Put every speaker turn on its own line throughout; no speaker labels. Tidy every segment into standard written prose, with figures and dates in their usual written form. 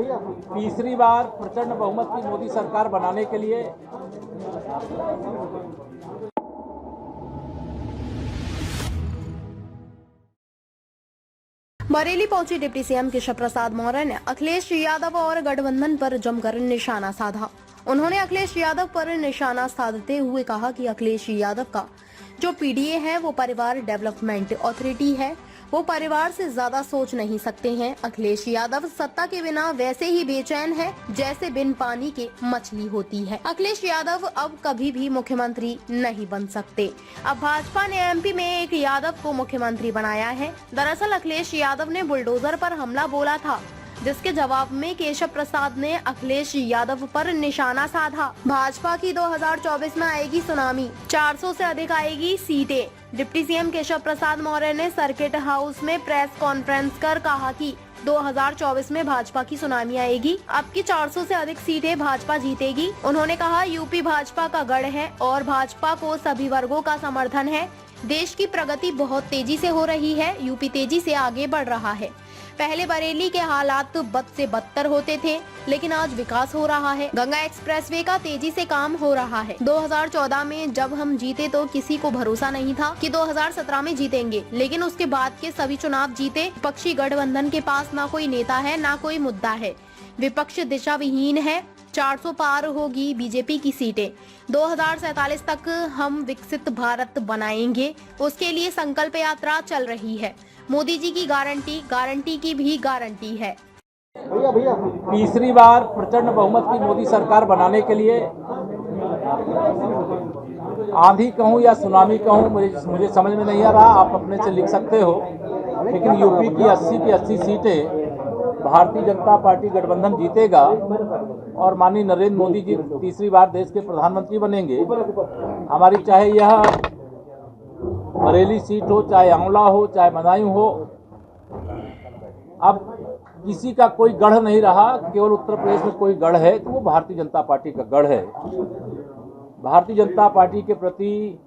तीसरी बार प्रचंड बहुमत की मोदी सरकार बनाने के लिए
बरेली पहुंची डिप्टी सीएम केशव प्रसाद मौर्य ने अखिलेश यादव और गठबंधन पर जमकर निशाना साधा। उन्होंने अखिलेश यादव पर निशाना साधते हुए कहा कि अखिलेश यादव का जो पीडीए है वो परिवार डेवलपमेंट अथॉरिटी है, वो परिवार से ज्यादा सोच नहीं सकते हैं। अखिलेश यादव सत्ता के बिना वैसे ही बेचैन है जैसे बिन पानी के मछली होती है। अखिलेश यादव अब कभी भी मुख्यमंत्री नहीं बन सकते। अब भाजपा ने एमपी में एक यादव को मुख्यमंत्री बनाया है। दरअसल अखिलेश यादव ने बुलडोजर पर हमला बोला था, जिसके जवाब में केशव प्रसाद ने अखिलेश यादव पर निशाना साधा। भाजपा की 2024 में आएगी सुनामी, 400 से अधिक आएगी सीटें। डिप्टी सीएम केशव प्रसाद मौर्य ने सर्किट हाउस में प्रेस कॉन्फ्रेंस कर कहा कि 2024 में भाजपा की सुनामी आएगी। अब की 400 से अधिक सीटें भाजपा जीतेगी। उन्होंने कहा यूपी भाजपा का गढ़ है और भाजपा को सभी वर्गों का समर्थन है। देश की प्रगति बहुत तेजी से हो रही है, यूपी तेजी से आगे बढ़ रहा है। पहले बरेली के हालात बद से बदतर होते थे, लेकिन आज विकास हो रहा है। गंगा एक्सप्रेसवे का तेजी से काम हो रहा है। 2014 में जब हम जीते तो किसी को भरोसा नहीं था कि 2017 में जीतेंगे, लेकिन उसके बाद के सभी चुनाव जीते। विपक्षी गठबंधन के पास ना कोई नेता है, ना कोई मुद्दा है। विपक्ष दिशा विहीन है। 400 पार होगी बीजेपी की सीटें। 2047 तक हम विकसित भारत बनाएंगे, उसके लिए संकल्प यात्रा चल रही है। मोदी जी की गारंटी की भी गारंटी है।
तीसरी बार प्रचंड बहुमत की मोदी सरकार बनाने के लिए आंधी कहूं या सुनामी कहूं, मुझे समझ में नहीं आ रहा। आप अपने से लिख सकते हो, लेकिन यूपी की 80 सीटें भारतीय जनता पार्टी गठबंधन जीतेगा और माननीय नरेंद्र मोदी जी तीसरी बार देश के प्रधानमंत्री बनेंगे। हमारी चाहे यह बरेली सीट हो, चाहे आंवला हो, चाहे बदायूं हो, अब किसी का कोई गढ़ नहीं रहा। केवल उत्तर प्रदेश में कोई गढ़ है तो वो भारतीय जनता पार्टी का गढ़ है। भारतीय जनता पार्टी के प्रति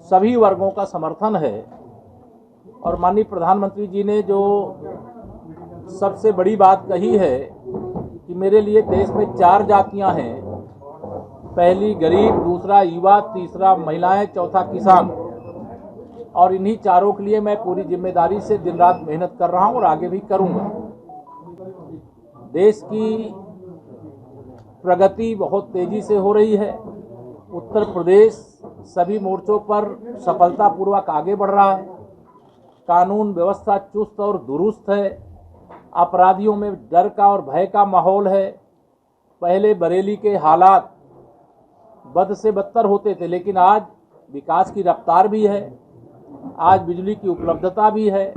सभी वर्गों का समर्थन है और माननीय प्रधानमंत्री जी ने जो सबसे बड़ी बात कही है कि मेरे लिए देश में 4 जातियां हैं, पहली गरीब, दूसरा युवा, तीसरा महिलाएं, चौथा किसान, और इन्हीं चारों के लिए मैं पूरी जिम्मेदारी से दिन रात मेहनत कर रहा हूं और आगे भी करूंगा। देश की प्रगति बहुत तेजी से हो रही है। उत्तर प्रदेश सभी मोर्चों पर सफलतापूर्वक आगे बढ़ रहा है। कानून व्यवस्था चुस्त और दुरुस्त है। अपराधियों में डर का और भय का माहौल है। पहले बरेली के हालात बद से बदतर होते थे, लेकिन आज विकास की रफ्तार भी है, आज बिजली की उपलब्धता भी है,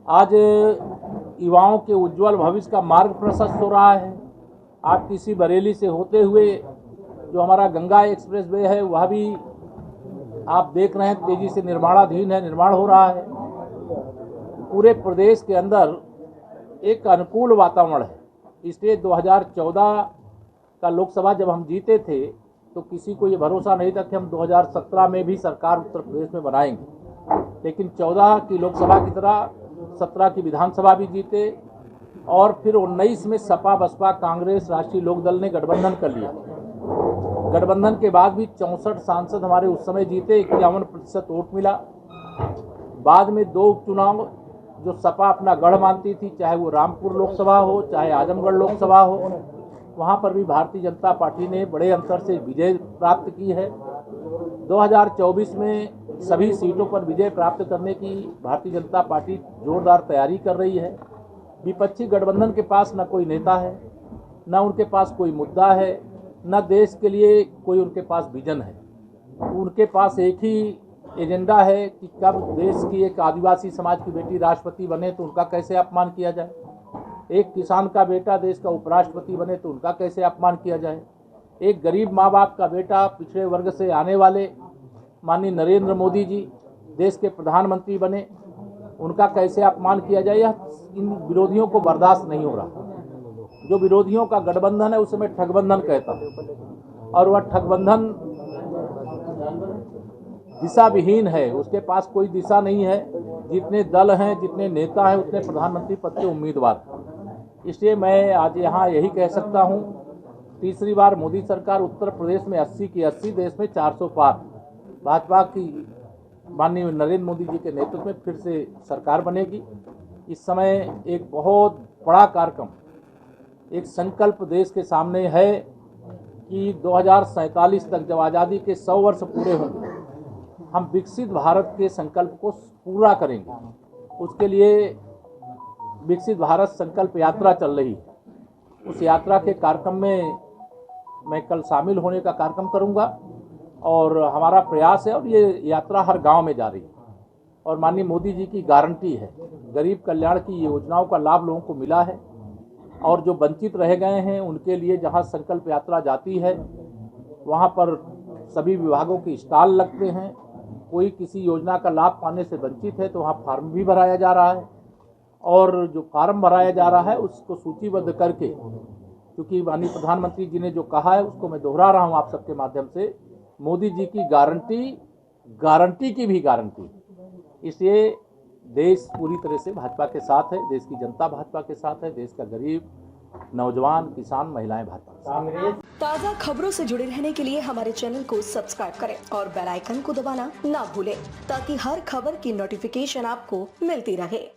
आज युवाओं के उज्जवल भविष्य का मार्ग प्रशस्त हो रहा है। आप किसी बरेली से होते हुए जो हमारा गंगा एक्सप्रेसवे है वह भी आप देख रहे हैं तेजी से निर्माणाधीन है, निर्माण हो रहा है। पूरे प्रदेश के अंदर एक अनुकूल वातावरण है। इसलिए 2014 का लोकसभा जब हम जीते थे तो किसी को ये भरोसा नहीं था कि हम 2017 में भी सरकार उत्तर प्रदेश में बनाएंगे, लेकिन 14 की लोकसभा की तरह 17 की विधानसभा भी जीते और फिर 19 में सपा, बसपा, कांग्रेस, राष्ट्रीय लोकदल ने गठबंधन कर लिया। गठबंधन के बाद भी 64 सांसद हमारे उस समय जीते, 51% वोट मिला। बाद में 2 उपचुनाव जो सपा अपना गढ़ मानती थी, चाहे वो रामपुर लोकसभा हो, चाहे आजमगढ़ लोकसभा हो, वहाँ पर भी भारतीय जनता पार्टी ने बड़े अंतर से विजय प्राप्त की है। 2024 में सभी सीटों पर विजय प्राप्त करने की भारतीय जनता पार्टी जोरदार तैयारी कर रही है। विपक्षी गठबंधन के पास न कोई नेता है, न उनके पास कोई मुद्दा है, न देश के लिए कोई उनके पास विजन है। उनके पास एक ही एजेंडा है कि कब देश की एक आदिवासी समाज की बेटी राष्ट्रपति बने तो उनका कैसे अपमान किया जाए, एक किसान का बेटा देश का उपराष्ट्रपति बने तो उनका कैसे अपमान किया जाए, एक गरीब माँ बाप का बेटा पिछड़े वर्ग से आने वाले माननीय नरेंद्र मोदी जी देश के प्रधानमंत्री बने, उनका कैसे अपमान किया जाए। यह इन विरोधियों को बर्दाश्त नहीं हो रहा। जो विरोधियों का गठबंधन है उसे मैं ठगबंधन कहता हूँ, और वह ठगबंधन दिशा विहीन है। उसके पास कोई दिशा नहीं है। जितने दल हैं, जितने नेता हैं, उतने प्रधानमंत्री पद के उम्मीदवार हैं। इसलिए मैं आज यहाँ यही कह सकता हूँ, तीसरी बार मोदी सरकार उत्तर प्रदेश में 80 की 80, देश में 400 पार भाजपा की माननीय नरेंद्र मोदी जी के नेतृत्व में फिर से सरकार बनेगी। इस समय एक बहुत बड़ा कार्यक्रम, एक संकल्प देश के सामने है कि 2047 तक जब आज़ादी के 100 वर्ष पूरे होंगे, हम विकसित भारत के संकल्प को पूरा करेंगे। उसके लिए विकसित भारत संकल्प यात्रा चल रही है। उस यात्रा के कार्यक्रम में मैं कल शामिल होने का कार्यक्रम करूंगा और हमारा प्रयास है, और ये यात्रा हर गांव में जा रही है और माननीय मोदी जी की गारंटी है, गरीब कल्याण की योजनाओं का लाभ लोगों को मिला है और जो वंचित रह गए हैं उनके लिए जहां संकल्प यात्रा जाती है वहां पर सभी विभागों के स्टॉल लगते हैं। कोई किसी योजना का लाभ पाने से वंचित है तो वहाँ फार्म भी भराया जा रहा है, और जो फार्म भराया जा रहा है उसको सूचीबद्ध करके, क्योंकि माननीय प्रधानमंत्री जी ने जो कहा है उसको मैं दोहरा रहा हूँ आप सबके माध्यम से, मोदी जी की गारंटी की भी गारंटी। इसलिए देश पूरी तरह से भाजपा के साथ है, देश की जनता भाजपा के साथ है, देश का गरीब, नौजवान, किसान, महिलाएं भाजपा के साथ हैं।
ताज़ा खबरों से जुड़े रहने के लिए हमारे चैनल को सब्सक्राइब करें और बेल आइकन को दबाना ना भूलें, ताकि हर खबर की नोटिफिकेशन आपको मिलती रहे।